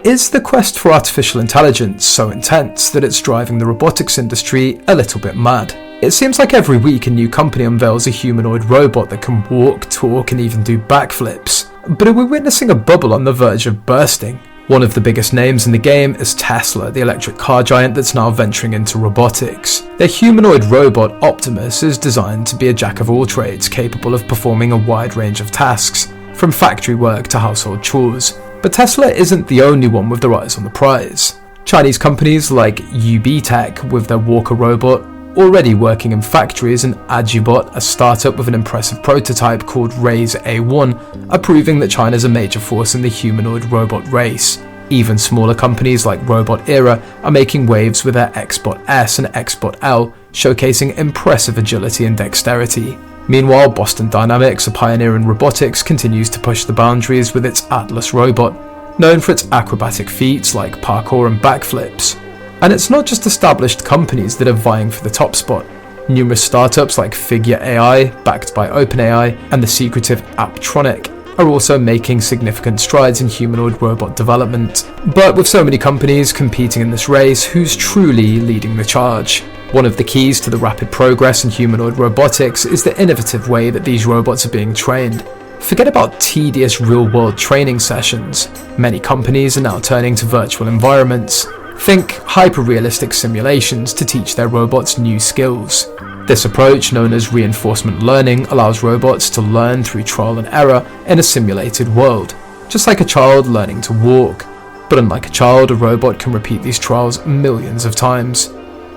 is the quest for artificial intelligence so intense that it's driving the robotics industry a little bit mad? It seems like every week a new company unveils a humanoid robot that can walk, talk, and even do backflips. But are we witnessing a bubble on the verge of bursting? One of the biggest names in the game is Tesla, the electric car giant that's now venturing into robotics. Their humanoid robot Optimus is designed to be a jack of all trades, capable of performing a wide range of tasks, from factory work to household chores. But Tesla isn't the only one with their eyes on the prize. Chinese companies like UB Tech with their Walker robot, already working in factories, and Agibot, a startup with an impressive prototype called Raise A1, are proving that China's a major force in the humanoid robot race. Even smaller companies like Robot Era are making waves with their Xbot S and Xbot L, showcasing impressive agility and dexterity. Meanwhile, Boston Dynamics, a pioneer in robotics, continues to push the boundaries with its Atlas robot, known for its acrobatic feats like parkour and backflips. And it's not just established companies that are vying for the top spot. Numerous startups like Figure AI, backed by OpenAI, and the secretive Apptronic are also making significant strides in humanoid robot development. But with so many companies competing in this race, who's truly leading the charge? One of the keys to the rapid progress in humanoid robotics is the innovative way that these robots are being trained. Forget about tedious real-world training sessions. Many companies are now turning to virtual environments. Think hyper-realistic simulations to teach their robots new skills. This approach, known as reinforcement learning, allows robots to learn through trial and error in a simulated world, just like a child learning to walk. But unlike a child, a robot can repeat these trials millions of times,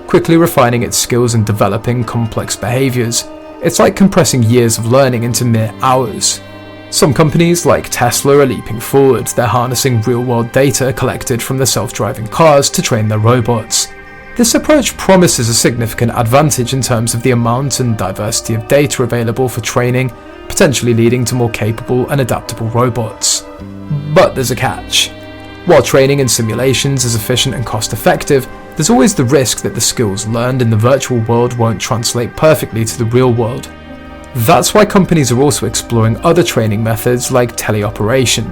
quickly refining its skills and developing complex behaviors. It's like compressing years of learning into mere hours. Some companies like Tesla are leaping forward. They're harnessing real-world data collected from the self-driving cars to train their robots. This approach promises a significant advantage in terms of the amount and diversity of data available for training, potentially leading to more capable and adaptable robots. But there's a catch. While training in simulations is efficient and cost-effective, there's always the risk that the skills learned in the virtual world won't translate perfectly to the real world. That's why companies are also exploring other training methods like teleoperation,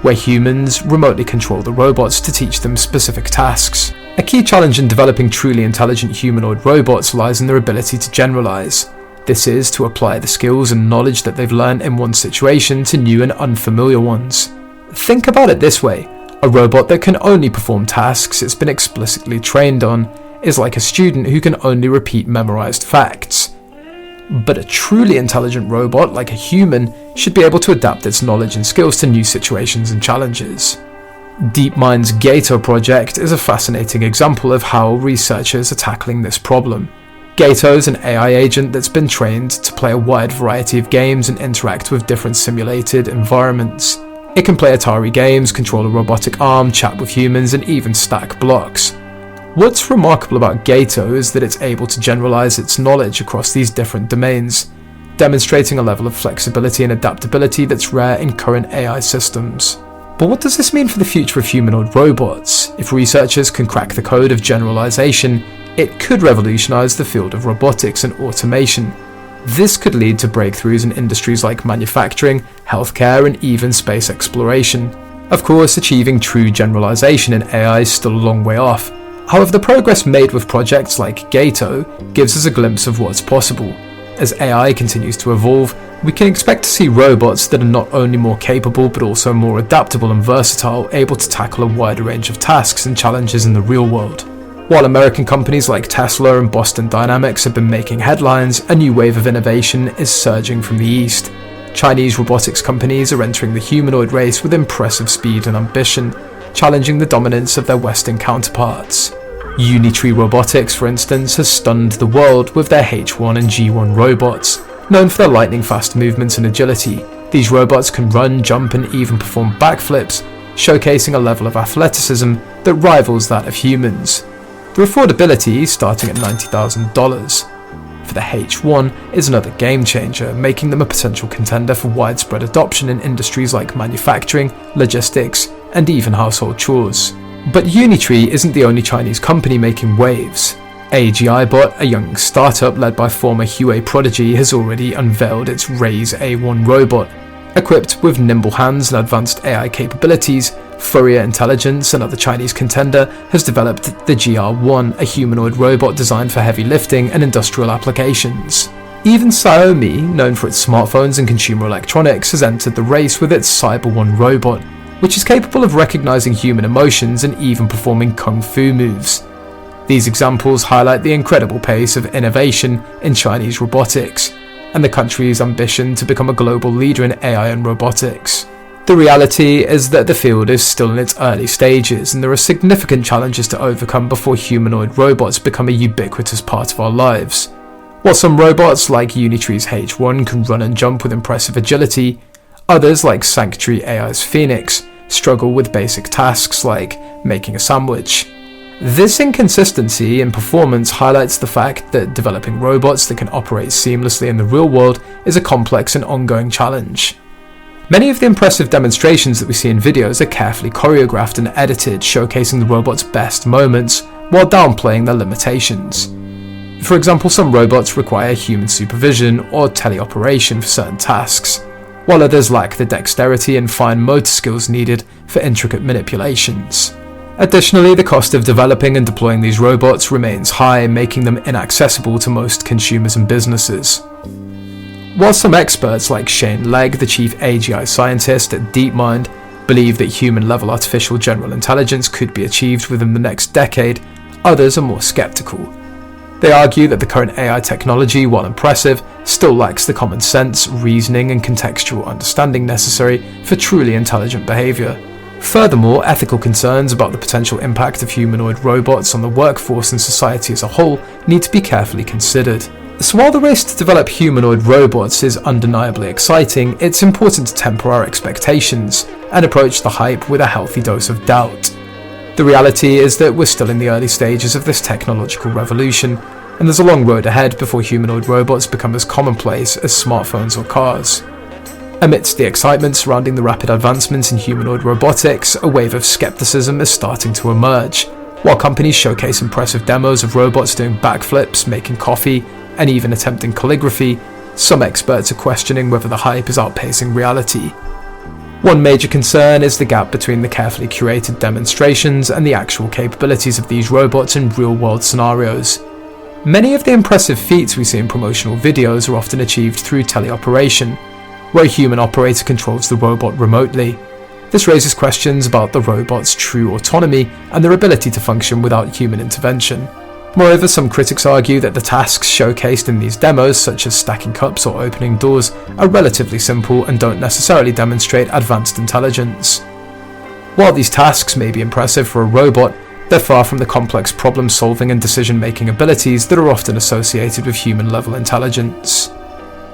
where humans remotely control the robots to teach them specific tasks. A key challenge in developing truly intelligent humanoid robots lies in their ability to generalize. This is to apply the skills and knowledge that they've learned in one situation to new and unfamiliar ones. Think about it this way: a robot that can only perform tasks it's been explicitly trained on is like a student who can only repeat memorized facts. But a truly intelligent robot, like a human, should be able to adapt its knowledge and skills to new situations and challenges. DeepMind's Gato project is a fascinating example of how researchers are tackling this problem. Gato is an AI agent that's been trained to play a wide variety of games and interact with different simulated environments. It can play Atari games, control a robotic arm, chat with humans, and even stack blocks. What's remarkable about Gato is that it's able to generalize its knowledge across these different domains, demonstrating a level of flexibility and adaptability that's rare in current AI systems. But what does this mean for the future of humanoid robots? If researchers can crack the code of generalization, it could revolutionize the field of robotics and automation. This could lead to breakthroughs in industries like manufacturing, healthcare, and even space exploration. Of course, achieving true generalization in AI is still a long way off. However, the progress made with projects like Gato gives us a glimpse of what's possible. As AI continues to evolve, we can expect to see robots that are not only more capable but also more adaptable and versatile, able to tackle a wider range of tasks and challenges in the real world. While American companies like Tesla and Boston Dynamics have been making headlines, a new wave of innovation is surging from the east. Chinese robotics companies are entering the humanoid race with impressive speed and ambition, challenging the dominance of their Western counterparts. Unitree Robotics, for instance, has stunned the world with their H1 and G1 robots. Known for their lightning-fast movements and agility, these robots can run, jump, and even perform backflips, showcasing a level of athleticism that rivals that of humans. The affordability, starting at $90,000 for the H1, is another game changer, making them a potential contender for widespread adoption in industries like manufacturing, logistics, and even household chores. But Unitree isn't the only Chinese company making waves. AGIBot, a young startup led by former Huawei prodigy, has already unveiled its Raise A1 robot. Equipped with nimble hands and advanced AI capabilities, Fourier Intelligence, another Chinese contender, has developed the GR1, a humanoid robot designed for heavy lifting and industrial applications. Even Xiaomi, known for its smartphones and consumer electronics, has entered the race with its Cyber 1 robot, which is capable of recognizing human emotions and even performing kung fu moves. These examples highlight the incredible pace of innovation in Chinese robotics, and the country's ambition to become a global leader in AI and robotics. The reality is that the field is still in its early stages, and there are significant challenges to overcome before humanoid robots become a ubiquitous part of our lives. While some robots like Unitree's H1 can run and jump with impressive agility, others like Sanctuary AI's Phoenix struggle with basic tasks like making a sandwich. This inconsistency in performance highlights the fact that developing robots that can operate seamlessly in the real world is a complex and ongoing challenge. Many of the impressive demonstrations that we see in videos are carefully choreographed and edited, showcasing the robot's best moments while downplaying their limitations. For example, some robots require human supervision or teleoperation for certain tasks, while others lack the dexterity and fine motor skills needed for intricate manipulations. Additionally, the cost of developing and deploying these robots remains high, making them inaccessible to most consumers and businesses. While some experts like Shane Legg, the chief AGI scientist at DeepMind, believe that human-level artificial general intelligence could be achieved within the next decade, others are more skeptical. They argue that the current AI technology, while impressive, still lacks the common sense, reasoning, and contextual understanding necessary for truly intelligent behavior. Furthermore, ethical concerns about the potential impact of humanoid robots on the workforce and society as a whole need to be carefully considered. So while the race to develop humanoid robots is undeniably exciting, it's important to temper our expectations and approach the hype with a healthy dose of doubt. The reality is that we're still in the early stages of this technological revolution, and there's a long road ahead before humanoid robots become as commonplace as smartphones or cars. Amidst the excitement surrounding the rapid advancements in humanoid robotics, a wave of skepticism is starting to emerge. While companies showcase impressive demos of robots doing backflips, making coffee, and even attempting calligraphy, some experts are questioning whether the hype is outpacing reality. One major concern is the gap between the carefully curated demonstrations and the actual capabilities of these robots in real-world scenarios. Many of the impressive feats we see in promotional videos are often achieved through teleoperation, where a human operator controls the robot remotely. This raises questions about the robot's true autonomy and their ability to function without human intervention. Moreover, some critics argue that the tasks showcased in these demos, such as stacking cups or opening doors, are relatively simple and don't necessarily demonstrate advanced intelligence. While these tasks may be impressive for a robot, they're far from the complex problem-solving and decision-making abilities that are often associated with human-level intelligence.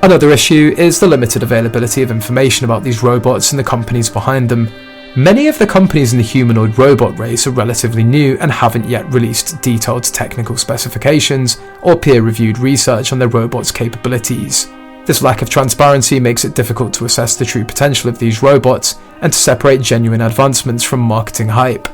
Another issue is the limited availability of information about these robots and the companies behind them. Many of the companies in the humanoid robot race are relatively new and haven't yet released detailed technical specifications or peer-reviewed research on their robots' capabilities. This lack of transparency makes it difficult to assess the true potential of these robots and to separate genuine advancements from marketing hype.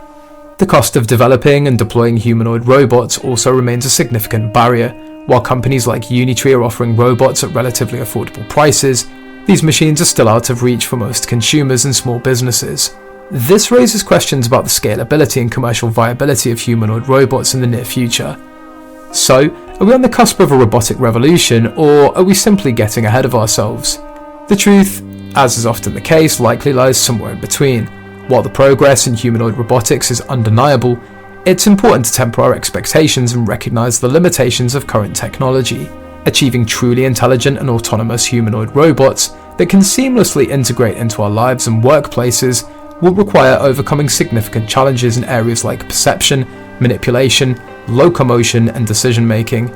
The cost of developing and deploying humanoid robots also remains a significant barrier. While companies like Unitree are offering robots at relatively affordable prices, these machines are still out of reach for most consumers and small businesses. This raises questions about the scalability and commercial viability of humanoid robots in the near future. So, are we on the cusp of a robotic revolution, or are we simply getting ahead of ourselves? The truth, as is often the case, likely lies somewhere in between. While the progress in humanoid robotics is undeniable, it's important to temper our expectations and recognise the limitations of current technology. Achieving truly intelligent and autonomous humanoid robots that can seamlessly integrate into our lives and workplaces will require overcoming significant challenges in areas like perception, manipulation, locomotion, and decision making.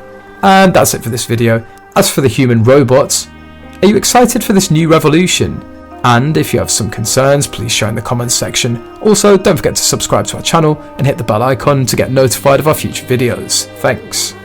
And that's it for this video. As for the human robots, are you excited for this new revolution? And if you have some concerns, please share in the comments section. Also, don't forget to subscribe to our channel and hit the bell icon to get notified of our future videos. Thanks.